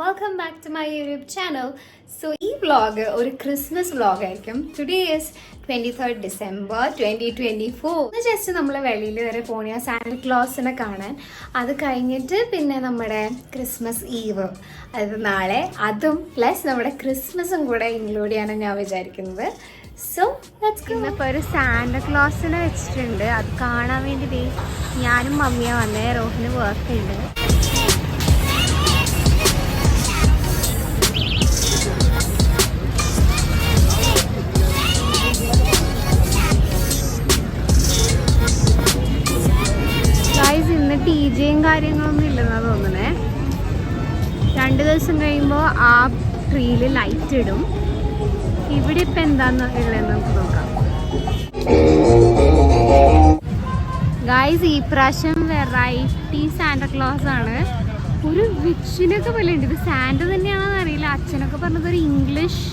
welcome back to my YouTube channel. So this vlog ഒരു Christmas vlog ആയിരിക്കും. Today is 23rd December 2024. Just നമ്മൾ വെളിയിൽ വരെ പോണിയ Santa ക്ലോസിനെ കാണാൻ. അത് കഴിഞ്ഞിട്ട് പിന്നെ നമ്മുടെ ക്രിസ്മസ് ഈവ് അത് നാളെ അതും പ്ലസ് നമ്മുടെ ക്രിസ്മസും കൂടെ ഇൻക്ലൂഡ് ചെയ്യാനാണ് ഞാൻ വിചാരിക്കുന്നത്. സോ ഇന്നിപ്പോൾ ഒരു സാന്റ ക്ലോസിനെ വെച്ചിട്ടുണ്ട്. അത് കാണാൻ വേണ്ടി ഞാനും മമ്മിയാണ് വന്നേ. റോഹിന് വർക്ക് ഉണ്ട്. ഇന്ന് ടിജയും കാര്യങ്ങളൊന്നും ഇല്ലെന്നാ തോന്നണേ. 2 ദിവസം കഴിയുമ്പോൾ ആ ട്രീയിൽ ലൈറ്റ് ഇടും. ഇവിടെ ഇപ്പം എന്താന്ന് ഉള്ളതെന്ന് നമുക്ക് നോക്കാം. ഗായ്സ്, ഈ പ്രാവശ്യം വെറൈറ്റി സാന്റ ക്ലോസ് ആണ്. ഒരു വിച്ചിനൊക്കെ പോലെ ഉണ്ട്. ഇത് സാന്റ തന്നെയാണെന്ന് അറിയില്ല. അച്ഛനൊക്കെ പറഞ്ഞത് ഒരു ഇംഗ്ലീഷ്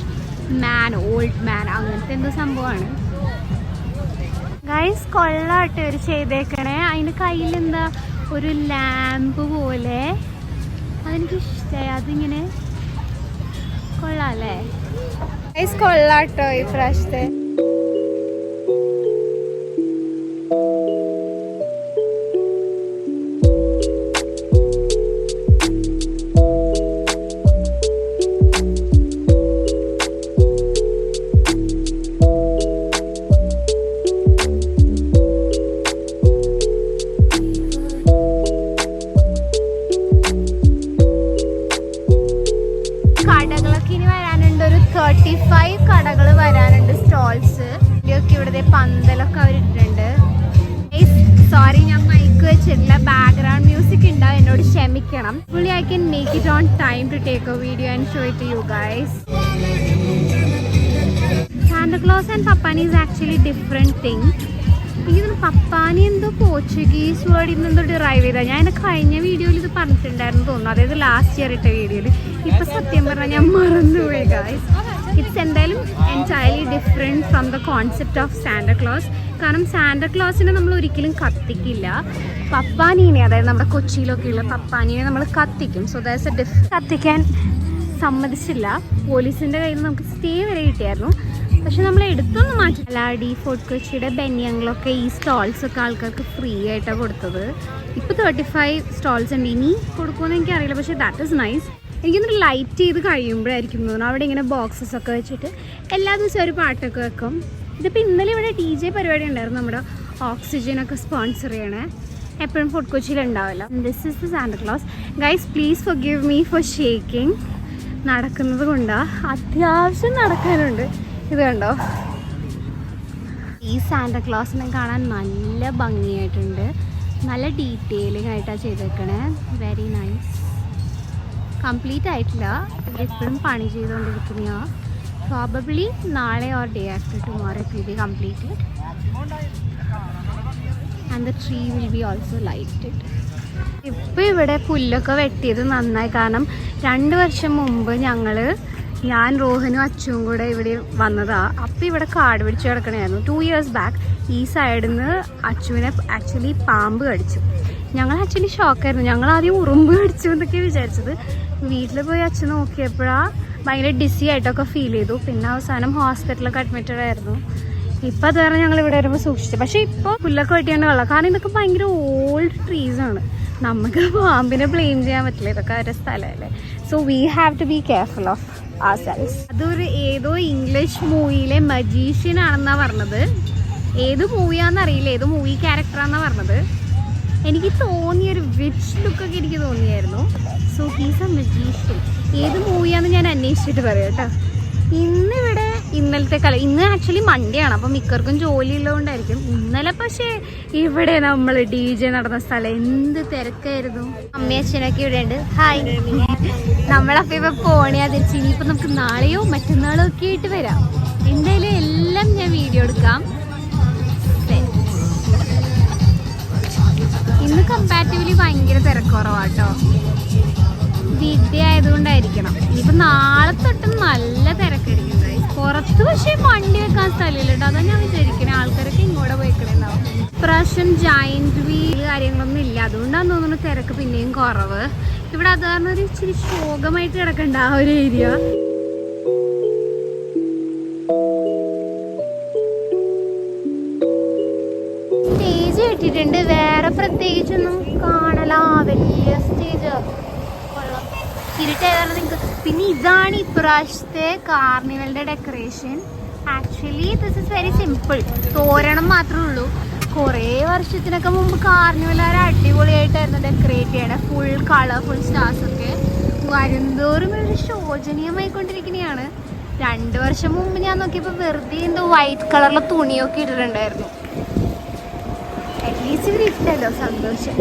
മാൻ, ഓൾഡ് മാൻ, അങ്ങനത്തെ എന്തോ സംഭവമാണ്. ഗൈസ്, കൊള്ളാട്ടെ ഒരു ചെയ്തേക്കണേ. അതിൻ്റെ കയ്യിൽ എന്താ ഒരു ലാമ്പ് പോലെ. അതെനിക്ക് ഇഷ്ടമായി. അതിങ്ങനെ കൊള്ളാല്ലേ. ഗൈസ്, കൊള്ളാട്ടോ ഈ പ്രാവശ്യത്തെ. കടകളൊക്കെ ഇനി വരാനുണ്ട്. ഒരു 35 കടകൾ വരാനുണ്ട്, സ്റ്റോൾസ്. ഇതിലൊക്കെ ഇവിടുത്തെ പന്തലൊക്കെ അവരിട്ടുണ്ട്. സോറി, ഞാൻ മൈക്ക് വെച്ചിട്ടില്ല. ബാക്ക്ഗ്രൗണ്ട് മ്യൂസിക് ഉണ്ടാവും, എന്നോട് ക്ഷമിക്കണം. Fully I can make it on time to take a video and show it to you guys. Santa Claus and Pappanji is actually different thing. എനിക്ക് പപ്പാനി എന്തോ പോർച്ചുഗീസ് വേർഡിൽ നിന്ന് എന്തോ ഡെറൈവ് ചെയ്താൽ. ഞാൻ എൻ്റെ കഴിഞ്ഞ വീഡിയോയിൽ ഇത് പറഞ്ഞിട്ടുണ്ടായിരുന്നു തോന്നുന്നു, അതായത് ലാസ്റ്റ് ഇയർ ഇട്ട വീഡിയോയിൽ. ഇപ്പം സത്യം പറഞ്ഞാൽ ഞാൻ മറന്നുപോയി ഗൈസ്. ഇറ്റ്സ് എന്തായാലും entirely different from the concept of Santa close. കാരണം സാന്റ ക്ലോസിനെ നമ്മൾ ഒരിക്കലും കത്തിക്കില്ല. പപ്പാനീനെ, അതായത് നമ്മുടെ കൊച്ചിയിലൊക്കെ ഉള്ള പപ്പാനീനെ നമ്മൾ കത്തിക്കും. സോ ദാറ്റ്സ് എ കത്തിക്കാൻ സമ്മതിച്ചില്ല. പോലീസിൻ്റെ കയ്യിൽ നിന്ന് നമുക്ക് സ്റ്റേ വരെ കിട്ടിയായിരുന്നു. പക്ഷെ നമ്മൾ എടുത്തൊന്നും മാറ്റില്ല. ഫോർട്ട് കൊച്ചിയുടെ ബെന്യാങ്ങളൊക്കെ ഈ സ്റ്റോൾസൊക്കെ ആൾക്കാർക്ക് ഫ്രീ ആയിട്ടാണ് കൊടുത്തത്. ഇപ്പോൾ 35 സ്റ്റോൾസ് ഉണ്ട്. ഇനി കൊടുക്കുമെന്ന് എനിക്കറിയില്ല. പക്ഷേ ദാറ്റ് ഈസ് നൈസ്. എനിക്കൊന്നൊരു ലൈറ്റ് ചെയ്ത് കഴിയുമ്പോഴായിരിക്കും തോന്നുന്നു അവിടെ ഇങ്ങനെ ബോക്സസ് ഒക്കെ വെച്ചിട്ട് എല്ലാ ദിവസവും ഒരു പാട്ടൊക്കെ വെക്കും. ഇതിപ്പോൾ ഇന്നലെ ഇവിടെ DJ പരിപാടി ഉണ്ടായിരുന്നു. നമ്മുടെ ഓക്സിജനൊക്കെ സ്പോൺസർ ചെയ്യണേ. എപ്പോഴും ഫോർട്ട് കൊച്ചിയിൽ ഉണ്ടാവില്ല. This is the Santa close. Guys, please forgive me for shaking. നടക്കുന്നത് കൊണ്ടാണ്. അത്യാവശ്യം നടക്കാനുണ്ട്. ഇത് കണ്ടോ, ഈ സാന്റ ക്ലോസിനെ കാണാൻ നല്ല ഭംഗിയായിട്ടുണ്ട്. നല്ല ഡീറ്റെയിലിംഗ് ആയിട്ടാണ് ചെയ്തേക്കണേ. Very nice. കംപ്ലീറ്റ് ആയിട്ടില്ല, ഇവരിപ്പോഴും പണി ചെയ്തുകൊണ്ടിരിക്കുന്നതാണ്. പ്രോബബ്ലി നാളെ or day after tomorrow it will be completed and the tree will be also lighted. ഇപ്പോൾ ഇവിടെ പുല്ലൊക്കെ വെട്ടിയത് നന്നായി. കാരണം 2 വർഷം മുമ്പ് ഞാൻ റോഹനും അച്ചുവും കൂടെ ഇവിടെ വന്നതാണ്. അപ്പോൾ ഇവിടെ കാട് പിടിച്ച് കിടക്കണമായിരുന്നു. 2 years ബാക്ക് ഈ സൈഡിൽ നിന്ന് അച്ചുവിനെ ആക്ച്വലി പാമ്പ് കടിച്ചു. ഞങ്ങൾ ആക്ച്വലി ഷോക്കായിരുന്നു. ഞങ്ങൾ ആദ്യം ഉറുമ്പ് കടിച്ചു എന്നൊക്കെ വിചാരിച്ചത്. വീട്ടിൽ പോയി അച്ഛൻ നോക്കിയപ്പോഴാണ് ഭയങ്കര ഡിസി ആയിട്ടൊക്കെ ഫീൽ ചെയ്തു. പിന്നെ അവസാനം ഹോസ്പിറ്റലൊക്കെ അഡ്മിറ്റഡ് ആയിരുന്നു. ഇപ്പോൾ അത് കാരണം ഞങ്ങൾ ഇവിടെ വരുമ്പോൾ സൂക്ഷിച്ചു. പക്ഷേ ഇപ്പോൾ പുല്ലൊക്കെ വെട്ടിയാണ് വെള്ളം. കാരണം ഇതൊക്കെ ഭയങ്കര ഓൾഡ് ട്രീസാണ്. നമുക്ക് പാമ്പിനെ ബ്ലെയിം ചെയ്യാൻ പറ്റില്ല. ഇതൊക്കെ അവരുടെ സ്ഥലമല്ലേ. So we have to be careful of ourselves. അതൊരു ഏതോ ഇംഗ്ലീഷ് മൂവിയിലെ മജീഷ്യൻ ആണെന്നാണ് പറഞ്ഞത്. ഏത് മൂവിയാണെന്നറിയില്ല, ഏതോ മൂവി ക്യാരക്ടറാണെന്നാണ് പറഞ്ഞത്. എനിക്ക് തോന്നിയൊരു വിച്ച് ലുക്കൊക്കെ എനിക്ക് തോന്നിയായിരുന്നു. So he's a magician. ഏത് മൂവിയാണെന്ന് ഞാൻ അന്വേഷിച്ചിട്ട് പറയാം കേട്ടോ. ഇന്നലത്തെ ഇന്ന് ആക്ച്വലി മൺഡേ ആണ്. അപ്പം മിക്കവർക്കും ജോലി ഉള്ളതുകൊണ്ടായിരിക്കും. ഇന്നലെ പക്ഷേ ഇവിടെ നമ്മൾ DJ നടന്ന സ്ഥലം എന്ത് തിരക്കായിരുന്നു. അമ്മയും അച്ഛനൊക്കെ ഇവിടെ ഉണ്ട്. ഹായ്. നമ്മളപ്പോൾ ഇപ്പം പോണേ തിരിച്ച്. ഇനിയിപ്പോൾ നമുക്ക് നാളെയോ മറ്റന്നാളോ ഒക്കെ ആയിട്ട് വരാം. എന്തായാലും എല്ലാം ഞാൻ വീഡിയോ എടുക്കാം. ഇന്ന് കമ്പാരിറ്റീവ്ലി ഭയങ്കര തിരക്കുറവാട്ടോ. Week day ആയതുകൊണ്ടായിരിക്കണം. ഇനിയിപ്പോൾ നാളെ തൊട്ട് നല്ല തിരക്കായിരിക്കും. പുറത്ത് പക്ഷേ വണ്ടി വെക്കാൻ സ്ഥലമില്ല കേട്ടോ. അതാണ് ഞാൻ വിചാരിക്കണേ. ആൾക്കാരൊക്കെ ഇങ്ങോട്ട് പോയിക്കണേണ്ടാവും. ഇപ്രാവശ്യം ജയന്റ് വീൽ കാര്യങ്ങളൊന്നും ഇല്ല. അതുകൊണ്ടാണ് തോന്നുന്നു തിരക്ക് പിന്നെയും കുറവ്. ഇവിടെ അത് കാരണം ഒരു ഇച്ചിരി ശോകമായിട്ട് കിടക്കണ്ട ആ ഒരു ഏരിയ. സ്റ്റേജ് കെട്ടിട്ടുണ്ട്, വേറെ പ്രത്യേകിച്ചൊന്നും കാണലാ. വലിയ സ്റ്റേജ് ഇരുട്ടായതാണ് നിങ്ങൾക്ക്. പിന്നെ ഇതാണ് ഇപ്രാവശ്യത്തെ കാർണിവലിന്റെ decoration. Actually this is very simple, തോരണം മാത്രമേ ഉള്ളൂ. കുറേ വർഷത്തിനൊക്കെ മുമ്പ് കാർണിവൽ ഒരു അടിപൊളിയായിട്ടായിരുന്നു ഡെക്കറേറ്റ് ചെയ്യണേ, ഫുൾ കളർഫുൾ സ്റ്റാർസ് ഒക്കെ. വരുന്തോറും ഒരു ശോചനീയമായിക്കൊണ്ടിരിക്കുന്നതാണ്. 2 വർഷം മുമ്പ് ഞാൻ നോക്കിയപ്പോൾ വെറുതെ എന്തോ വൈറ്റ് കളറിലെ തുണിയൊക്കെ ഇട്ടിട്ടുണ്ടായിരുന്നു. അറ്റ്ലീസ്റ്റ് ഇവർ ഇഷ്ടല്ലോ, സന്തോഷം.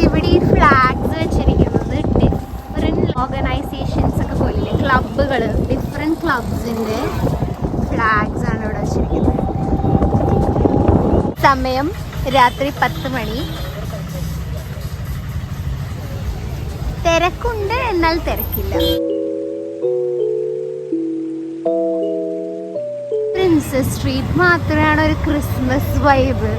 ഇവിടെ ഈ ഫ്ലാഗ്സ് വെച്ചിരിക്കുന്നത് ഡിഫറെൻറ്റ് ഓർഗനൈസേഷൻസ് ഒക്കെ പോലെ ക്ലബ്ബുകൾ, ഡിഫറെൻറ്റ് ക്ലബ്സിൻ്റെ ഫ്ലാഗ്സ് ആണ് ഇവിടെ വെച്ചിരിക്കുന്നത്. സമയം രാത്രി 10 മണി. തിരക്കുണ്ട്, എന്നാൽ തിരക്കില്ല. പ്രിൻസസ് സ്ട്രീറ്റ് മാത്രമാണ് ഒരു ക്രിസ്മസ് വൈബ്.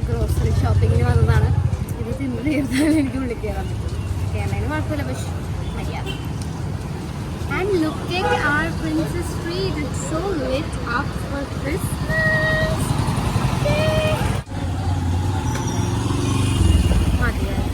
ഗ്രോസറി ഷോപ്പിങ്ങിന് വന്നതാണ്. ഇത് തിന്ന് തീർത്താലും എനിക്ക് ഉള്ളിൽ കയറാൻ പറ്റും. കയറുന്നതിന് കുഴപ്പമില്ല, പക്ഷേ മര്യാദ. And look at our Princess Street. It's so lit up for Christmas. മതിയായി.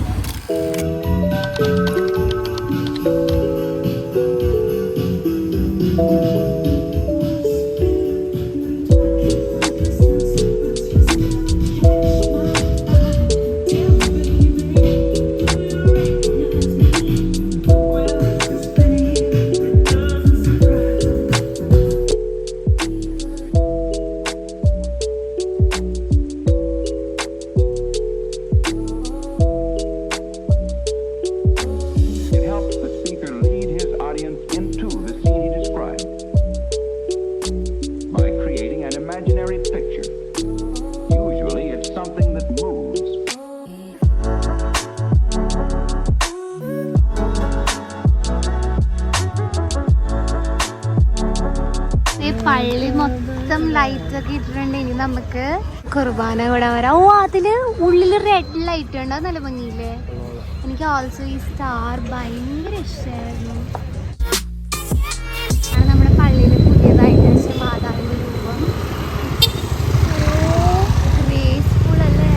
പള്ളി മൊത്തം ലൈറ്റ് ഒക്കെ ഇട്ടിട്ടുണ്ട്. ഇനി നമുക്ക് കുർബാന കൂടെ വരാം. ഓ, അതില് ഉള്ളില് റെഡ് ലൈറ്റ് ഉണ്ട്, അത് നല്ല ഭംഗിയില്ലേ. എനിക്ക് ഓൾസോ ഈ സ്റ്റാർ ഭയങ്കര ഇഷ്ടമായിരുന്നു. നമ്മുടെ പള്ളിയില് പുതിയതായിട്ട് വെച്ച മാതാവിന്റെ രൂപം. ഗ്രേസ്ഫുൾ അല്ലേ.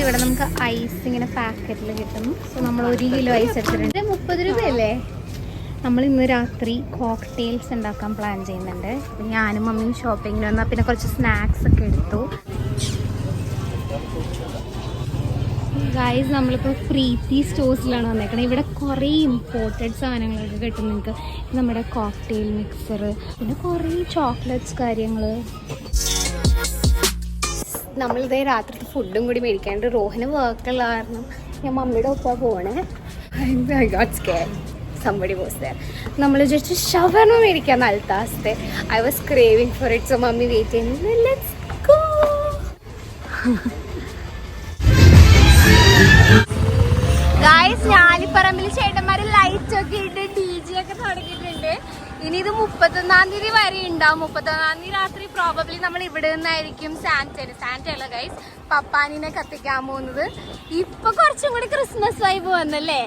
ഇവിടെ നമുക്ക് ഐസ് ഇങ്ങനെ പാക്കറ്റിൽ കിട്ടും. സോ നമ്മൾ 1 കിലോ ഐസ് എടുത്തിട്ടുണ്ട്. 30 രൂപയല്ലേ. നമ്മൾ ഇന്ന് രാത്രി കോക്ടെയിൽസ് ഉണ്ടാക്കാൻ പ്ലാൻ ചെയ്യുന്നുണ്ട്. അപ്പം ഞാനും മമ്മിയും ഷോപ്പിങ്ങിന് വന്നാൽ പിന്നെ കുറച്ച് സ്നാക്സ് ഒക്കെ എടുത്തു. ഗൈസ്, നമ്മളിപ്പോൾ പ്രീതി സ്റ്റോഴ്സിലാണ് വന്നേക്കുന്നത്. ഇവിടെ കുറേ ഇമ്പോർട്ടഡ് സാധനങ്ങളൊക്കെ കിട്ടും നിങ്ങൾക്ക്. നമ്മുടെ കോക്ടെയിൽ മിക്സർ, പിന്നെ കുറേ ചോക്ലേറ്റ്സ് കാര്യങ്ങൾ. നമ്മളിതേ രാത്രിത്തെ ഫുഡും കൂടി മേടിക്കാണ്ട്. റോഹന് വർക്കുള്ള കാരണം ഞാൻ മമ്മിയുടെ ഒപ്പം പോണേ. Somebody was there. നമ്മൾ ജസ്റ്റ് ഷവർമ മേടിക്കാൻ അൽത്താസത്തെ. I was craving for it. So mummy wait ചെയ്യുന്നത്. Let's go. ഗായ്സ്, ഞാലിപ്പറമ്പിൽ ചേട്ടന്മാർ ലൈറ്റ് ഒക്കെ ഇട്ട് DJ ഒക്കെ തുടങ്ങിയിട്ടുണ്ട്. ഇനി ഇത് 31-ാം തീയതി വരെ ഉണ്ടാവും. 31-ാം തീയതി രാത്രി പ്രോബബ്ലി നമ്മൾ ഇവിടെ നിന്നായിരിക്കും സാന്റല്ല ഗൈസ് പപ്പാനിനെ കത്തിക്കാൻ പോകുന്നത്. ഇപ്പൊ കുറച്ചും കൂടി ക്രിസ്മസ് വൈബ് വന്നല്ലേ.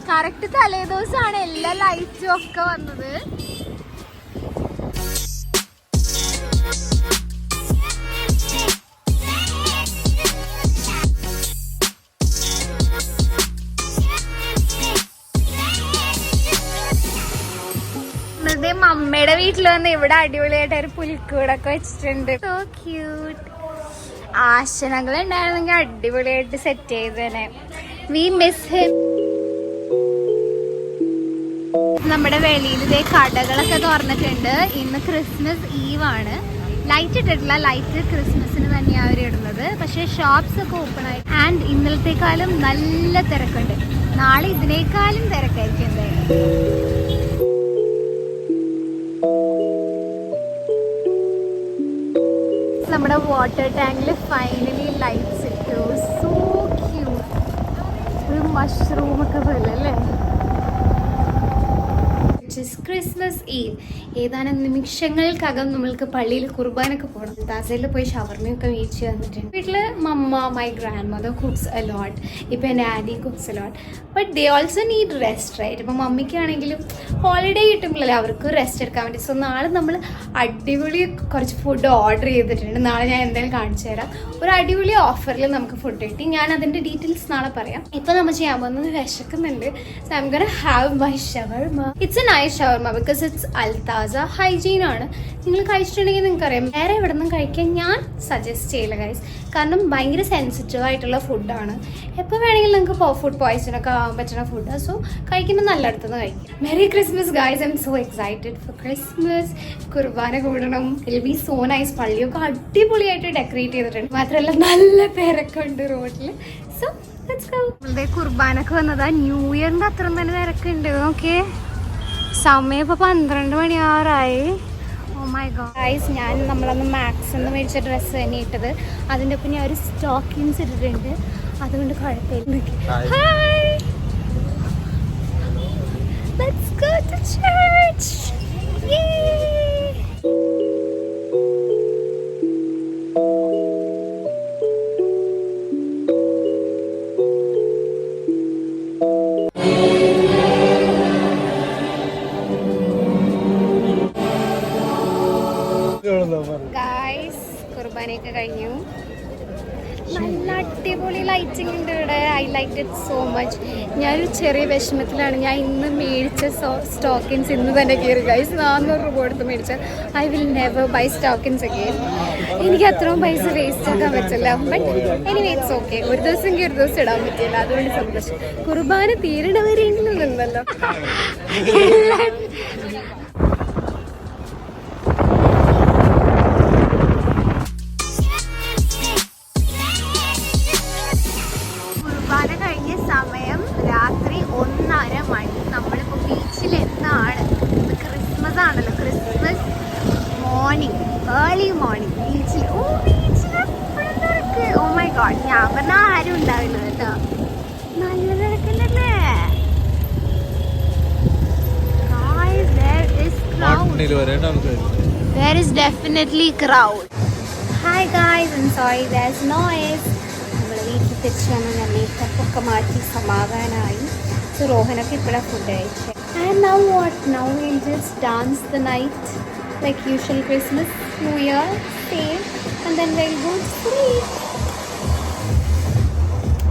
കറക്റ്റ് തലേദിവസമാണ് എല്ലാ ലൈറ്റും ഒക്കെ വന്നത്. കൊണ്ടുവന്ന് ഇവിടെ അടിപൊളിയായിട്ട് ഒരു പുൽക്കൂടൊക്കെ വെച്ചിട്ടുണ്ട്. So cute. ആശനങ്ങൾ ഉണ്ടായിരുന്നെങ്കിൽ അടിപൊളിയായിട്ട് സെറ്റ് ചെയ്തേനെ. We miss him. നമ്മുടെ വെളിയിൽ ഇതേ കടകളൊക്കെ തുറന്നിട്ടുണ്ട്. ഇന്ന് ക്രിസ്മസ് ഈവ് ആണ്. ലൈറ്റ് ഇട്ടിട്ടില്ല, ലൈറ്റ് ക്രിസ്മസിന് തന്നെയാണ് അവർ ഇടുന്നത്. പക്ഷേ ഷോപ്സ് ഒക്കെ ഓപ്പൺ ആയി. ആൻഡ് ഇന്നലത്തെക്കാളും നല്ല തിരക്കുണ്ട്. നാളെ ഇതിനേക്കാളും തിരക്കായിരിക്കും എന്തായാലും. നമ്മുടെ വാട്ടർ ടാങ്കിൽ ഫൈനലി ലൈറ്റ്സ് ഇട്ടു. So cute. ഒരു മഷ്റൂമൊക്കെ പോലെ അല്ലേ. Christmas eve. ഏതാനും നിമിഷങ്ങൾക്കകം നമ്മൾക്ക് പള്ളിയിൽ കുർബാനൊക്കെ പോകണം. താസയിൽ പോയി ഷവർമയൊക്കെ മേടിച്ച് വന്നിട്ടുണ്ട്. വീട്ടിൽ mamma, my grandmother cooks a lot. ഇപ്പം എൻ്റെ aunty cooks a lot. But they also need rest, right? ഇപ്പം മമ്മിക്കാണെങ്കിലും ഹോളിഡേ കിട്ടുമ്പോഴല്ലേ അവർക്ക് റെസ്റ്റ് എടുക്കാൻ വേണ്ടി. സോ നാളെ നമ്മൾ അടിപൊളി കുറച്ച് ഫുഡ് ഓർഡർ ചെയ്തിട്ടുണ്ട്. നാളെ ഞാൻ എന്തായാലും കാണിച്ചു തരാം. ഒരു അടിപൊളി ഓഫറിൽ നമുക്ക് ഫുഡ് കിട്ടി. ഞാൻ അതിൻ്റെ ഡീറ്റെയിൽസ് നാളെ പറയാം. ഇപ്പം നമ്മൾ ചെയ്യാൻ പോകുന്നത് വിശക്കുന്നുണ്ട്. So I am gonna have my shawarma. It's a nice shawarma because it's Al Taza. Hygiene ആണ്. നിങ്ങൾ കഴിച്ചിട്ടുണ്ടെങ്കിൽ നിങ്ങൾക്ക് അറിയാം. വേറെ എവിടെ നിന്നും കഴിക്കാൻ ഞാൻ സജസ്റ്റ് ചെയ്യില്ല ഗൈസ്. കാരണം ഭയങ്കര സെൻസിറ്റീവ് ആയിട്ടുള്ള ഫുഡാണ്. എപ്പോൾ വേണമെങ്കിലും നിങ്ങൾക്ക് ഫുഡ് പോയ്സൺ ഒക്കെ ആവാൻ പറ്റുന്ന ഫുഡാണ്. സോ കഴിക്കുമ്പോൾ നല്ല അടുത്തുനിന്ന് കഴിക്കും. Merry Christmas guys. I am so excited for Christmas. കുർബാന കൂടണം. It be so nice. പള്ളിയൊക്കെ അടിപൊളിയായിട്ട് ഡെക്കറേറ്റ് ചെയ്തിട്ടുണ്ട്. മാത്രമല്ല നല്ല തിരക്കുണ്ട് റോഡിൽ. So let's go. ഇവിടെ കുർബാനൊക്കെ വന്നതാ. ന്യൂ ഇയറിൻ്റെ അത്ര തന്നെ തിരക്കുണ്ട്. ഓക്കെ, സമയം ഇപ്പോൾ 12 മണിയാറായി. ഓ മൈ ഗോഡ് ഗൈസ്, ഞാൻ നമ്മളന്ന് മാക്സ് എന്ന് മേടിച്ച ഡ്രസ്സ് തന്നെ ഇട്ടത്. അതിൻ്റെ ഒപ്പം ഞാൻ ഒരു സ്റ്റോക്കിങ്സ് ഇട്ടിട്ടുണ്ട്. അതുകൊണ്ട് കുഴപ്പമില്ല. Hi, let's go to church. Guys, കുർബാനയൊക്കെ കഴിഞ്ഞു. നല്ല അടിപൊളി ലൈറ്റിംഗ് ഉണ്ട് ഇവിടെ. I like it so much. ഞാനൊരു ചെറിയ വിഷമത്തിലാണ്. ഞാൻ ഇന്ന് മേടിച്ച സ്റ്റോക്കിൻസ് ഇന്ന് തന്നെ കയറി ഗൈസ്. 400 രൂപ കൊടുത്ത് മേടിച്ച. I will never buy stockings again. എനിക്ക് അത്രയും പൈസ വേസ്റ്റ് ആക്കാൻ പറ്റില്ല. But anyway it's okay. ഒരു ദിവസം ഒരു ദിവസം ഇടാൻ പറ്റില്ല. അതുകൊണ്ട് സന്തോഷം. കുർബാന തീരണവരെയെങ്കിലും നിന്നല്ലോ. കഴിഞ്ഞ സമയം രാത്രി 1:30 മണി. നമ്മളിപ്പോൾ ബീച്ചിൽ എന്നാണ്. ഇത് ക്രിസ്മസ് ആണല്ലോ. ക്രിസ്മസ് മോർണിംഗ്, ഏർലി മോർണിംഗ് ബീച്ചിൽ. ബീച്ചിൽ എപ്പോഴും തിരക്ക്. ഓ മൈ ഗോഡ്, ഞാൻ പറഞ്ഞാൽ ആരും ഉണ്ടാവില്ല കേട്ടോ. നല്ല തിരക്കല്ലേ. There is definitely crowd. Hi guys, I'm sorry there's noise. വീട്ടിൽ തിരിച്ചു വന്ന് ഞാൻ മേക്കപ്പൊക്കെ മാറ്റി സമാധാനമായി. സോ റോഹനൊക്കെ ഇപ്പോഴാണ് ഫുഡ് കഴിച്ചത്. And now what? Now will just dance the night like usual. Christmas, new year, same. And then will go to sleep.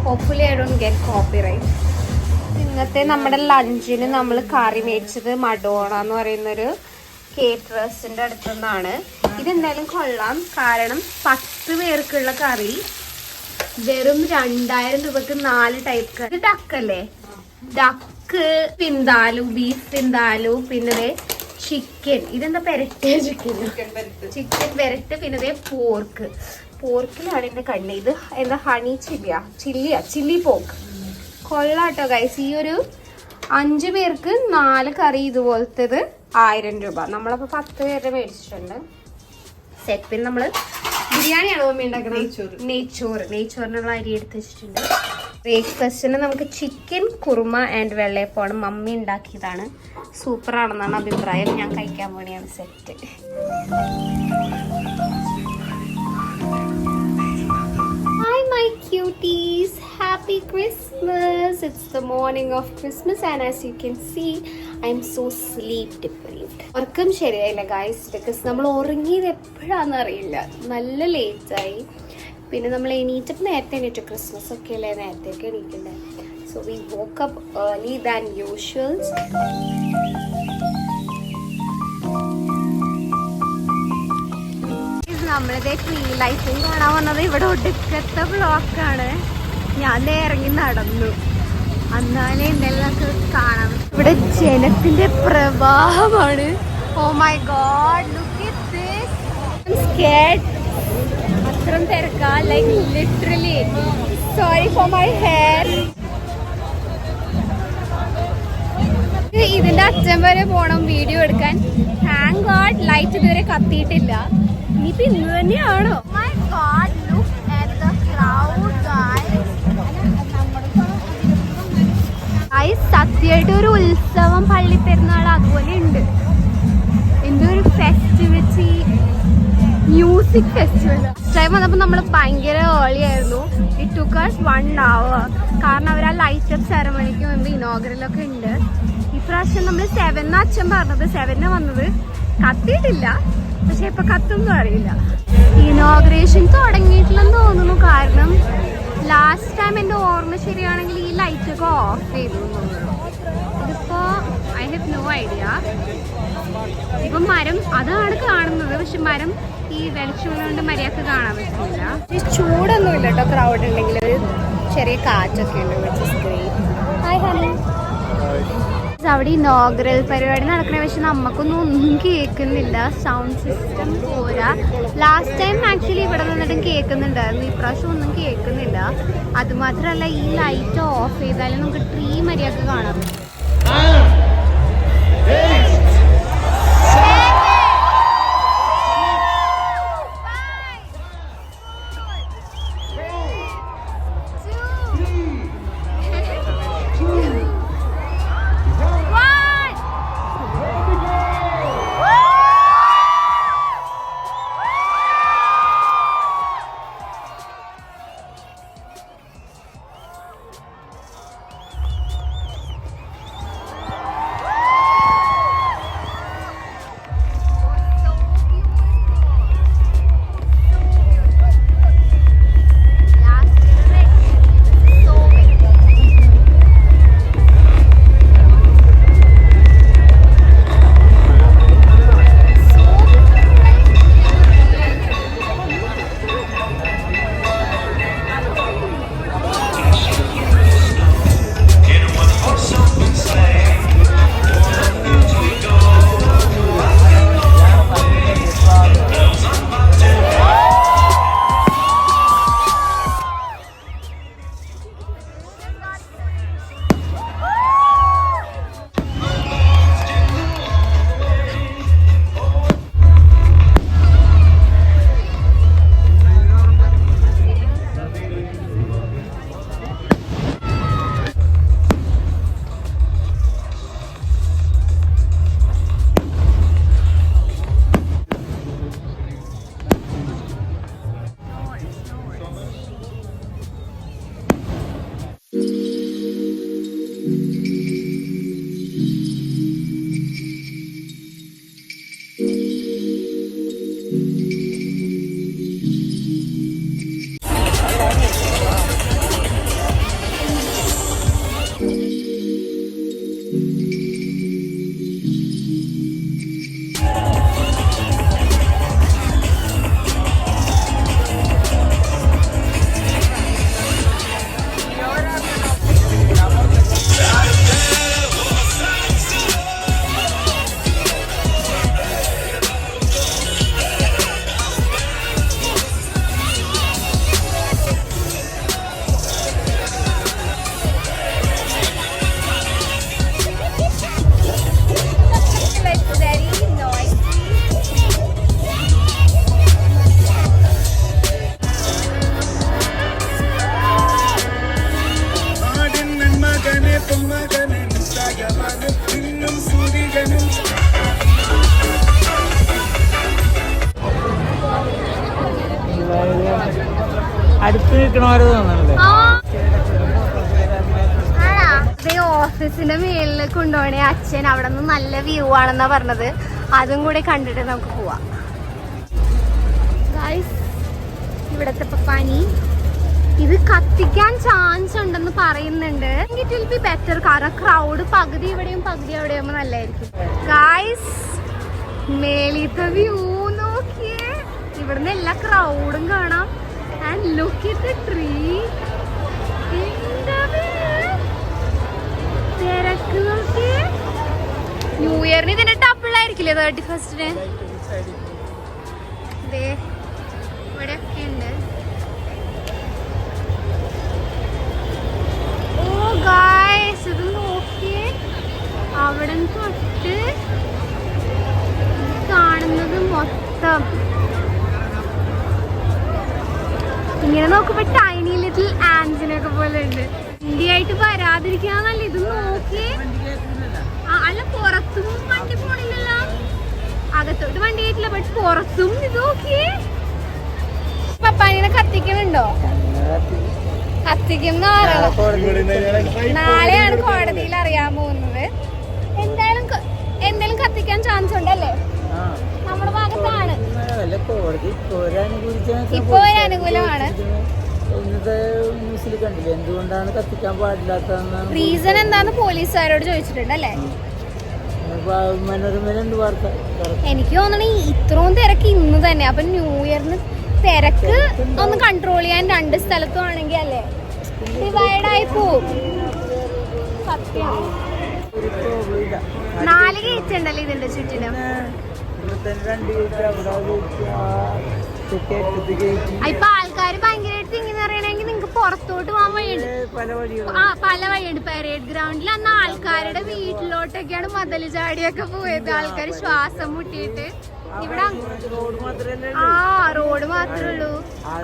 Hopefully I don't get copyright. ഇന്നത്തെ നമ്മുടെ ലഞ്ചിന് നമ്മൾ കറി മേടിച്ചത് മഡോണ എന്ന് പറയുന്നൊരു കേറ്ററേഴ്സിൻ്റെ അടുത്തു നിന്നാണ്. ഇതെന്തായാലും കൊള്ളാം. കാരണം 10 പേർക്കുള്ള കറി വെറും 2000 രൂപക്ക് 4 ടൈപ്പ് കറി. ഇത് ഡക്കല്ലേ? ഡക്ക് പിന്താലു, ബീഫ് പിന്താലു, പിന്നെ ചിക്കൻ. ഇതെന്താ പെരട്ടിയ ചിക്കൻ? ചിക്കൻ പെരട്ട്. പിന്നെ പോർക്ക്. പോർക്കിലാണ് എൻ്റെ കണ്ണ്. ഇത് എന്താ ഹണി ചില്ലി പോർക്ക്. കൊള്ളാട്ടോ ഗൈസ്. ഈ ഒരു 5 പേർക്ക് 4 കറി ഇതുപോലത്തേത് 1000 രൂപ. നമ്മളപ്പോൾ 10 പേരുടെ മേടിച്ചിട്ടുണ്ട് സെറ്റ്. പിന്നെ നമ്മൾ ബിരിയാണിയാണോ മമ്മി ഉണ്ടാക്കുന്നത്? നെയ്ച്ചോറിനുള്ള അരി എടുത്ത് വെച്ചിട്ടുണ്ട്. ബ്രേക്ക്ഫാസ്റ്റിന് നമുക്ക് ചിക്കൻ കുറുമ ആൻഡ് വെള്ളയപ്പമാണ്. മമ്മി ഉണ്ടാക്കിയതാണ്. സൂപ്പറാണെന്നാണ് അഭിപ്രായം. ഞാൻ കഴിക്കാൻ വേണ്ടിയാണ് set. Hi my cuties, happy Christmas. It's the morning of Christmas and as you can see I'm so sleep deprived. ഉറക്കം ശരിയായില്ല ഗൈസ്. ബിക്കോസ് നമ്മൾ ഉറങ്ങിയത് എപ്പോഴാണെന്ന് അറിയില്ല. നല്ല ലേറ്റായി. പിന്നെ നമ്മൾ എണീറ്റപ്പോൾ നേരത്തെ എണീറ്റു. ക്രിസ്മസ് ഒക്കെ അല്ലേ, നേരത്തെയൊക്കെ എണീക്കണ്ടേ. So we woke up early than usual. നമ്മളിതേ ട്രീ ലൈറ്റും കാണാൻ വന്നത്. ഇവിടെ ഒടുക്കത്തെ ബ്ലോക്കാണ്. ഞാൻ ഇറങ്ങി നടന്നു, എന്നാലേ എന്തെല്ലാം കാണാം. ഇവിടെ ജനത്തിന്റെ പ്രവാഹമാണ്. Oh my God, look at this. I am scared. അത്രയും തിരക്കാ, like literally. Sorry for my hair. ഇതിന്റെ അച്ഛൻ വരെ പോണം വീഡിയോ എടുക്കാൻ. താങ്ക് ഗോഡ് ലൈറ്റ് ഇതുവരെ കത്തിയിട്ടില്ല. ഇനിയിപ്പോ ഇന്ന് തന്നെയാണോ? My God, look at the crowd guys. സത്യമായിട്ട് ഒരു ഉത്സവം, പള്ളി പെരുന്നാൾ അതുപോലെ ഉണ്ട്. എന്തോ ഒരു ഫെസ്റ്റിവിറ്റി, മ്യൂസിക് ഫെസ്റ്റിവൽ. ടൈം വന്നപ്പോൾ നമ്മൾ ഭയങ്കര ഏർലി ആയിരുന്നു. It took us 1 hour. കാരണം അവർ ആ ലൈറ്റ് അപ്പ് സെറമണിക്ക് മുമ്പ് ഇനോഗ്രലൊക്കെ ഉണ്ട്. ഇപ്രാവശ്യം നമ്മൾ 7 അച്ഛൻ പറഞ്ഞത്, 7 വന്നത്. കത്തിയിട്ടില്ല, പക്ഷെ ഇപ്പൊ കത്തൊന്നും അറിയില്ല. ഇനോഗ്രേഷൻ തുടങ്ങിയിട്ടില്ലെന്ന് തോന്നുന്നു. കാരണം ലാസ്റ്റ് ടൈം എൻ്റെ ഓർമ്മ ശരിയാണെങ്കിൽ ഈ ലൈറ്റൊക്കെ ഓഫ് ചെയ്തു. ഇതിപ്പോ ഐ ഹാവ് നോ ഐഡിയ. ഇപ്പൊ മരം അതാണ് കാണുന്നത്, പക്ഷെ മരം ഈ വെളിച്ചം കൊണ്ട് മര്യാദക്ക് കാണാൻ പറ്റില്ല. ചൂടൊന്നും ഇല്ല കേട്ടോ. ക്രൗഡ് ഉണ്ടെങ്കിൽ ഒരു ചെറിയ കാറ്റൊക്കെ ഉണ്ട്. അവിടെ ഇനോഗ്രൽ പരിപാടി നടക്കണ, പക്ഷെ നമുക്കൊന്നും ഒന്നും കേൾക്കുന്നില്ല. സൗണ്ട് സിസ്റ്റം പോരാ. ലാസ്റ്റ് ടൈം ആക്ച്വലി ഇവിടെ നിന്നിട്ടും കേൾക്കുന്നുണ്ടായിരുന്നു, ഇപ്രാവശ്യം ഒന്നും കേൾക്കുന്നില്ല. അതുമാത്രമല്ല, ഈ ലൈറ്റ് ഓഫ് ചെയ്താലും നമുക്ക് ട്രീ മര്യാദക്ക് കാണാം. അടുത്ത് നിൽക്കണവരെ തോന്നണല്ലേ. ഓഫീസിന്റെ മേലിൽ കൊണ്ടുപോണേ അച്ഛൻ. അവിടെ നിന്ന് നല്ല വ്യൂ ആണെന്നാ പറഞ്ഞത്. അതും കൂടെ കണ്ടിട്ട് നമുക്ക് പോവാം. ഇവിടത്തെ പപ്പാനി ഇത് കത്തിക്കാൻ ചാൻസ് ഉണ്ടെന്ന് പറയുന്നുണ്ട്. ഇറ്റ് വിൽ ബി ബെറ്റർ, കാരണം ക്രൗഡ് പകുതി ഇവിടെയും പകുതി എവിടെയാകുമ്പോ നല്ലായിരിക്കും. ഗായ്സ്, മേലിത്തെ വ്യൂ നോക്കിയേ. ഇവിടുന്ന് എല്ലാ ക്രൗഡും കാണാം. And look at the tree. തിരക്ക് നോക്കി. ന്യൂ ഇയറിന് ഇതിന്റെ ഡബിളായിരിക്കില്ലേ 31st? ഇവിടെയൊക്കെ ഉണ്ട്. ഓ ഗായ്സ്, ഇത് നോക്കിയേ. അവിടെ തൊട്ട് കാണുന്നത് മൊത്തം ഇങ്ങനെ നോക്കുമ്പോ ടൈനി ലിറ്റിൽ ആൻസിനൊക്കെ പോലെ ഉണ്ട്. ഇന്ത്യയായിട്ട് വരാതിരിക്കാന്നല്ല ഇത് നോക്കിയേ. അല്ല, പുറത്തും വണ്ടി പോണില്ലല്ലോ. അകത്തോട്ട് വണ്ടി കയറ്റില്ല, ബട്ട് പുറത്തും ഇത് നോക്കിയേ. പപ്പാനിനെ കത്തിക്കണുണ്ടോ? കത്തിക്കും നാളെയാണ് കോടതിയിൽ അറിയാൻ പോകുന്നത്. എന്തായാലും കത്തിക്കാൻ ചാൻസ് ഉണ്ടല്ലേ? നമ്മുടെ ഭാഗത്താണ് ഇപ്പൊ ഒരു അനുകൂലമാണ്. എന്തുകൊണ്ടാണ് കത്തിക്കാൻ പാടില്ലാത്ത റീസൺ എന്താന്ന് പോലീസുകാരോട് ചോദിച്ചിട്ടുണ്ടല്ലേ? മനോരമയിലുണ്ട് വാർത്ത. എനിക്ക് തോന്നണേ ഇത്രയും തിരക്ക് ഇന്ന് തന്നെ. അപ്പൊ ന്യൂ ഇയറിന് തിരക്ക് ഒന്ന് കൺട്രോൾ ചെയ്യാൻ രണ്ട് സ്ഥലത്തും ആണെങ്കിൽ അല്ലേ ഡിവൈഡായി പോവും. സത്യം. 4 ഗേറ്റ് ഉണ്ടല്ലോ ഇതിന്റെ ചുറ്റിനും. ഇപ്പൊ ആൾക്കാര് ഭയങ്കരമായിട്ട് ഇങ്ങനെ അറിയണമെങ്കിൽ നിങ്ങക്ക് പുറത്തോട്ട് പോകാൻ വഴിയുണ്ട്. പല വഴിയുണ്ട്. പരേഡ് ഗ്രൗണ്ടിൽ അന്ന് ആൾക്കാരുടെ വീട്ടിലോട്ടൊക്കെയാണ് മതിൽ ചാടിയൊക്കെ പോയത്. ആൾക്കാർ ശ്വാസം മുട്ടിയിട്ട്. ഇവിടെ റോഡ് മാത്രമേ ഉള്ളൂ.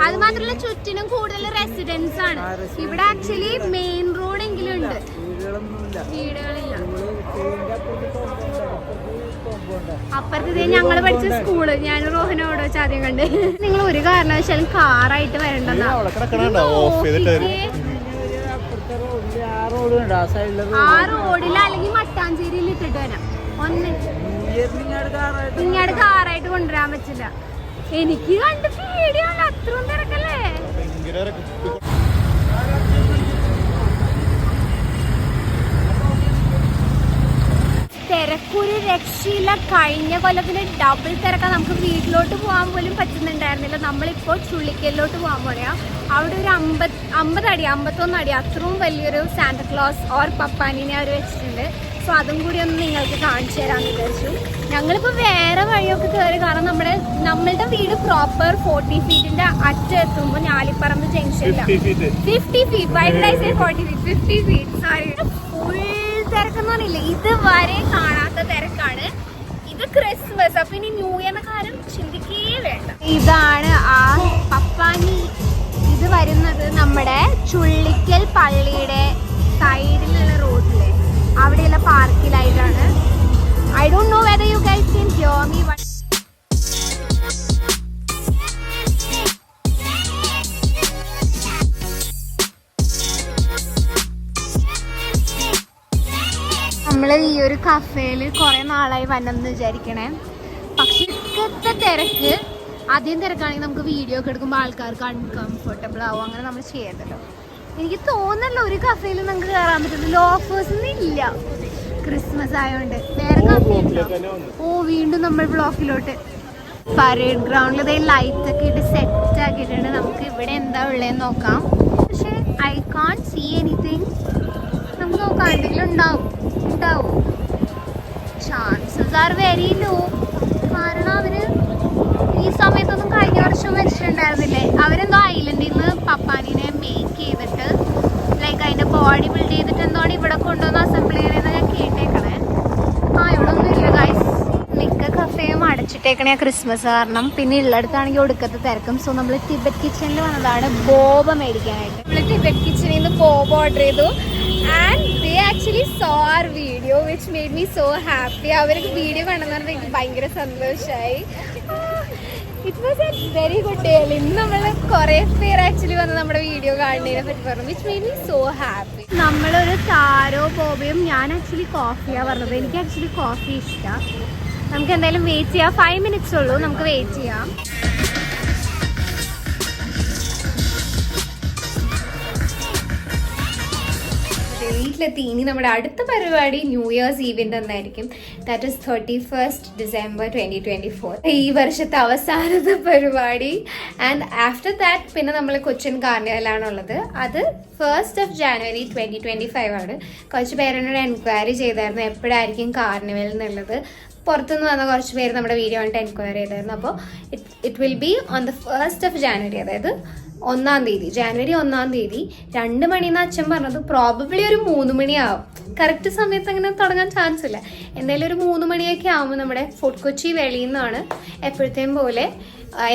അത് മാത്രല്ല ചുറ്റിനും കൂടുതൽ റെസിഡൻസ് ആണ്. ഇവിടെ ആക്ച്വലി മെയിൻ റോഡ് എങ്കിലും ഉണ്ട്, വീടുകളില്ല. അപ്പുറത്ത് ഞങ്ങള് പഠിച്ച സ്കൂള് ഞാൻ റോഹനോട് വെച്ച് ആദ്യം കണ്ട്. നിങ്ങൾ ഒരു കാരണവശാലും കാറായിട്ട് വരണ്ടെന്നാ. ആ റോഡിൽ അല്ലെങ്കിൽ മട്ടാഞ്ചേരിയിൽ ഇട്ടിട്ട് വരാം. ഇങ്ങോട്ട് കാറായിട്ട് കൊണ്ടുവരാൻ പറ്റില്ല. എനിക്ക് കണ്ട് പേടിയാണ്, അത്രയും തിരക്കല്ലേ. തിരക്കൊരു രക്ഷയില്ല. കഴിഞ്ഞ കൊല്ലത്തിന് ഡബിൾ തിരക്കാൻ. നമുക്ക് വീട്ടിലോട്ട് പോകാൻ പോലും പറ്റുന്നുണ്ടായിരുന്നില്ല. നമ്മളിപ്പോൾ ചുള്ളിക്കലിലോട്ട് പോകാൻ പോലെയാ. അവിടെ ഒരു 50 അടി 51 അടി അത്രയും വലിയൊരു സാന്റക്ലോസ് ഓർ പപ്പാനിനെ അവർ വെച്ചിട്ടുണ്ട്. സോ അതും കൂടി ഒന്ന് നിങ്ങൾക്ക് കാണിച്ചു തരാമെന്ന് വിചാരിച്ചു. ഞങ്ങളിപ്പോൾ വേറെ വഴിയൊക്കെ കയറി. കാരണം നമ്മളുടെ വീട് പ്രോപ്പർ 40 ഫീറ്റിന്റെ അറ്റെത്തുമ്പോൾ ഞാലിപ്പറമ്പ് ജംഗ്ഷനിലാണ്. 50 feet. Why did I say 40 feet? 50 feet. Sorry. Full തിരക്കെന്ന് പറഞ്ഞില്ല, ഇതുവരെ കാണാത്ത തിരക്കാണ്. ഇത് ക്രിസ്മസ്. അപ്പൊ ഇനി ന്യൂ ഇയറിന്റെ കാര്യം ചിന്തിക്കേ വേണ്ട. ഇതാണ് ആ പപ്പാനി. ഇത് വരുന്നത് നമ്മുടെ ചുള്ളിക്കൽ പള്ളിയുടെ സൈഡിലുള്ള റോഡിലെ അവിടെയുള്ള പാർക്കിലായിട്ടാണ്. I don't know whether you guys can hear me. നമ്മൾ ഈ ഒരു കഫേയിൽ കുറെ നാളായി വന്നെന്ന് വിചാരിക്കണേ. പക്ഷെ ഇക്കത്തെ തിരക്ക് ആദ്യം തിരക്കാണെങ്കിൽ നമുക്ക് വീഡിയോ ഒക്കെ എടുക്കുമ്പോൾ ആൾക്കാർക്ക് അൺകംഫർട്ടബിൾ ആവും. അങ്ങനെ നമ്മൾ ചെയ്യണ്ടല്ലോ. എനിക്ക് തോന്നല്ലോ ഒരു കഫേയിൽ നമുക്ക് കയറാൻ പറ്റില്ല. ഓഫേഴ്സ് ഒന്നും ഇല്ല ക്രിസ്മസ് ആയതുകൊണ്ട്. വേറെ കഫേ ഉണ്ടോ? ഓ, വീണ്ടും നമ്മൾ ബ്ലോക്കിലോട്ട്. പരേഡ് ഗ്രൗണ്ടിൽ ഇതേ ലൈറ്റ് ഒക്കെ ഇട്ട് സെറ്റ് ആക്കിയിട്ടുണ്ട്. നമുക്ക് ഇവിടെ എന്താ ഉള്ളതെന്ന് നോക്കാം. പക്ഷെ ഐ കാൺ സീ എനിത്തിങ്. നമുക്ക് നോക്കാം, എന്തെങ്കിലും ഉണ്ടാവും. Chances are very low. കാരണം അവര് ഈ സമയത്തൊന്നും കഴിഞ്ഞ വർഷം വെച്ചിട്ടുണ്ടായിരുന്നില്ലേ. അവരെന്തോ ഐലൻഡിൽ നിന്ന് പപ്പാനിനെ മേക്ക് ചെയ്തിട്ട് ലൈക്ക് അതിന്റെ ബോഡി ബിൽഡ് ചെയ്തിട്ട് എന്താണ് ഇവിടെ കൊണ്ടുവന്ന് അസംബിൾ ചെയ്യണമെന്ന് ഞാൻ കേട്ടേക്കണേ. ഇവിടെ ഒന്നും ഇല്ല ഗൈസ്. മിക്ക കഫേയും അടച്ചിട്ടേക്കണേ ക്രിസ്മസ് കാരണം. പിന്നെ ഉള്ളിടത്താണെങ്കിൽ ഒടുക്കത്തെ തിരക്കും. സോ നമ്മൾ ടിബറ്റ് കിച്ചണിൽ വന്നതാണ് ബോബ മേടിക്കാനായിട്ട്. നമ്മൾ ടിബറ്റ് കിച്ചണിൽ നിന്ന് ബോബ ഓർഡർ ചെയ്തു. And they actually saw our video which made me so happy. അവർക്ക് വീഡിയോ കണ്ടെന്ന് പറഞ്ഞാൽ എനിക്ക് ഭയങ്കര സന്തോഷമായി. It was A very good day. ഇന്ന് നമ്മൾ കുറേ പേര് ആക്ച്വലി വന്ന് നമ്മുടെ വീഡിയോ കാണുന്നതിനെ പറ്റി പറഞ്ഞു. Which made me so happy. നമ്മളൊരു താരോ ബോബയും ഞാൻ ആക്ച്വലി കോഫിയാണ് പറഞ്ഞത്. എനിക്ക് ആക്ച്വലി കോഫി ഇഷ്ടമാണ്. നമുക്ക് എന്തായാലും വെയിറ്റ് ചെയ്യാം. 5 minutes ഉള്ളൂ, നമുക്ക് വെയിറ്റ് ചെയ്യാം. വീട്ടിലെത്തി. ഇനി നമ്മുടെ അടുത്ത പരിപാടി ന്യൂ ഇയേഴ്സ് ഈവെന്റ് എന്നായിരിക്കും. That is 31st December 2024. ഈ വർഷത്തെ അവസാനത്തെ പരിപാടി. ആൻഡ് ആഫ്റ്റർ ദാറ്റ് പിന്നെ നമ്മൾ കൊച്ചിൻ കാർണിവലാണുള്ളത്. അത് 1st of January 2025 ആണ്. കുറച്ച് പേരെന്നോട് എൻക്വയറി ചെയ്തായിരുന്നു എപ്പോഴായിരിക്കും കാർണിവൽ എന്നുള്ളത്. പുറത്തുനിന്ന് വന്ന കുറച്ച് പേര് നമ്മുടെ വീഡിയോ കണ്ടിട്ട് എൻക്വയറി ചെയ്തായിരുന്നു. അപ്പോൾ it will be on the 1st of January, അതായത് 1-ാം തീയതി, ജാനുവരി 1-ാം തീയതി 2 മണിന്ന് അച്ഛൻ പറഞ്ഞത്. പ്രോബബ്ലി ഒരു 3 മണിയാവും. കറക്റ്റ് സമയത്ത് അങ്ങനെ തുടങ്ങാൻ ചാൻസ് ഇല്ല. എന്തായാലും ഒരു 3 മണിയൊക്കെ ആകുമ്പോൾ നമ്മുടെ ഫോർട്ട് കൊച്ചി വെളിയിൽ നിന്നാണ് എപ്പോഴത്തെയും പോലെ.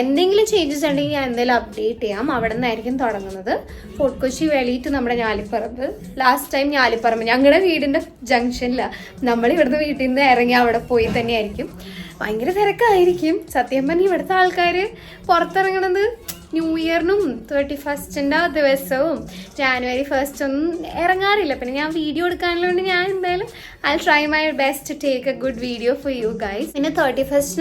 എന്തെങ്കിലും ചേഞ്ചസ് ഉണ്ടെങ്കിൽ ഞാൻ എന്തെങ്കിലും അപ്ഡേറ്റ് ചെയ്യാം. അവിടെ നിന്നായിരിക്കും തുടങ്ങുന്നത്. ഫോർട്ട് കൊച്ചി വെളിയിട്ട് നമ്മുടെ ഞാലിപ്പറമ്പ്. ലാസ്റ്റ് ടൈം ഞാലിപ്പറമ്പ് ഞങ്ങളുടെ വീടിൻ്റെ ജംഗ്ഷനിലാണ്. നമ്മൾ ഇവിടുന്ന് വീട്ടിൽ നിന്ന് ഇറങ്ങി അവിടെ പോയി തന്നെയായിരിക്കും. ഭയങ്കര തിരക്കായിരിക്കും. സത്യം പറഞ്ഞാൽ ഇവിടുത്തെ ആൾക്കാർ പുറത്തിറങ്ങണത് ന്യൂ ഇയറിനും 31st ദിവസവും January 1st ഒന്നും ഇറങ്ങാറില്ല. പിന്നെ ഞാൻ വീഡിയോ എടുക്കാനുള്ളതുകൊണ്ട് ഞാൻ എന്തായാലും I try my best to take a good video for you guys. പിന്നെ 31st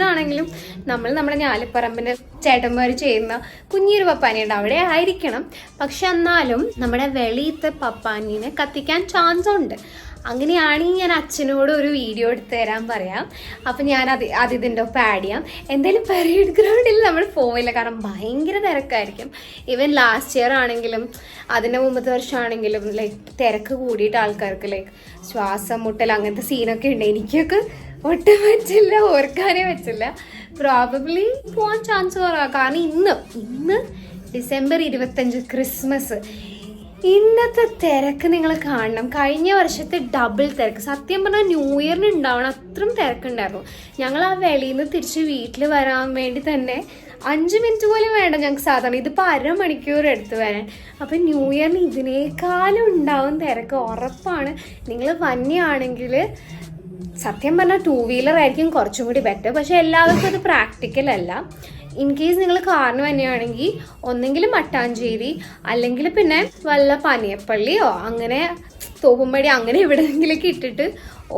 നമ്മൾ നമ്മുടെ ഞാലിപ്പറമ്പിൻ്റെ ചേട്ടന്മാർ ചെയ്യുന്ന കുഞ്ഞൊരു പപ്പാനിയുണ്ട്, അവിടെ ആയിരിക്കണം. പക്ഷെ എന്നാലും നമ്മുടെ വെളിയിലത്തെ പപ്പാനീനെ കത്തിക്കാൻ ചാൻസ് ഉണ്ട്. അങ്ങനെയാണെങ്കിൽ ഞാൻ അച്ഛനോട് ഒരു വീഡിയോ എടുത്ത് തരാൻ പറയാം. അപ്പം ഞാൻ ഇതിൻ്റെ ഒപ്പം ആഡ് ചെയ്യാം. എന്തായാലും പരേഡ് ഗ്രൗണ്ടിൽ നമ്മൾ പോവില്ല, കാരണം ഭയങ്കര തിരക്കായിരിക്കും. ഈവൻ ലാസ്റ്റ് ഇയർ ആണെങ്കിലും അതിൻ്റെ മുമ്പത്തെ വർഷമാണെങ്കിലും തിരക്ക് കൂടിയിട്ട് ആൾക്കാർക്ക് ശ്വാസം മുട്ടൽ അങ്ങനത്തെ സീനൊക്കെ ഉണ്ട്. എനിക്കൊക്കെ ഒട്ടും പറ്റില്ല, ഓർക്കാനേ പറ്റില്ല. പ്രോബബ്ലി പോകാൻ ചാൻസ് കുറവാണ്. കാരണം ഇന്ന് December 25 ക്രിസ്മസ്. ഇന്നത്തെ തിരക്ക് നിങ്ങൾ കാണണം. കഴിഞ്ഞ വർഷത്തെ ഡബിൾ തിരക്ക്. സത്യം പറഞ്ഞാൽ ന്യൂ ഇയറിന് ഉണ്ടാവണം അത്രയും തിരക്കുണ്ടായിരുന്നു. ഞങ്ങൾ ആ വെളിയിൽ നിന്ന് തിരിച്ച് വീട്ടിൽ വരാൻ വേണ്ടി തന്നെ 5 മിനിറ്റ് പോലും വേണ്ട ഞങ്ങൾക്ക് സാധാരണ. ഇതിപ്പോൾ അരമണിക്കൂർ എടുത്ത് വരാൻ. അപ്പം ന്യൂ ഇയറിന് ഇതിനേക്കാളും ഉണ്ടാവും തിരക്ക്, ഉറപ്പാണ്. നിങ്ങൾ വന്നെയാണെങ്കിൽ സത്യം പറഞ്ഞാൽ 2 വീലർ ആയിരിക്കും കുറച്ചും കൂടി ബെറ്റർ. പക്ഷെ എല്ലാവർക്കും അത് പ്രാക്ടിക്കൽ അല്ല. ഇൻ കേസ് നിങ്ങൾ കാറിന് തന്നെയാണെങ്കിൽ ഒന്നെങ്കിലും മട്ടാഞ്ചേരി അല്ലെങ്കിൽ പിന്നെ വല്ല പനിയപ്പള്ളിയോ അങ്ങനെ തോപ്പുംപടി അങ്ങനെ എവിടെയെങ്കിലൊക്കെ ഇട്ടിട്ട്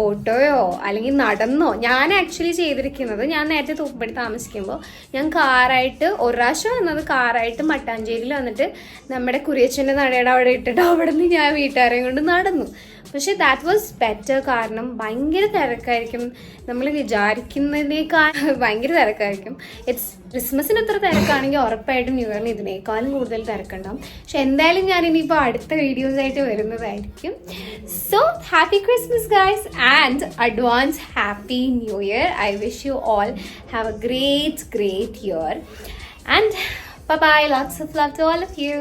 ഓട്ടോയോ അല്ലെങ്കിൽ നടന്നോ. ഞാൻ ആക്ച്വലി ചെയ്തിരിക്കുന്നത്, ഞാൻ നേരത്തെ തോപ്പുംപടി താമസിക്കുമ്പോൾ ഞാൻ കാറായിട്ട് ഒരു പ്രാവശ്യം വന്നത് കാറായിട്ട് മട്ടാഞ്ചേരിയിൽ വന്നിട്ട് നമ്മുടെ കുരിയച്ചൻ്റെ നടയുടെ അവിടെ ഇട്ടിട്ട് അവിടെ നിന്ന് ഞാൻ വീട്ടുകാരെയും കൊണ്ട് നടന്നു. പക്ഷെ ദാറ്റ് വാസ് ബെറ്റർ. കാരണം ഭയങ്കര തിരക്കായിരിക്കും. നമ്മൾ വിചാരിക്കുന്നതിനേക്കാൾ ഭയങ്കര തിരക്കായിരിക്കും. ക്രിസ്മസിന് എത്ര തിരക്കാണെങ്കിൽ ഉറപ്പായിട്ടും ന്യൂ ഇയറിന് ഇതിനേക്കാളും കൂടുതൽ തിരക്കുണ്ടാവും. പക്ഷെ എന്തായാലും ഞാൻ ഇനിയിപ്പോൾ അടുത്ത വീഡിയോസ് ആയിട്ട് വരുന്നതായിരിക്കും. So happy Christmas guys and advance happy new year. I wish you all have A great year and bye bye. Lots of love to all of you.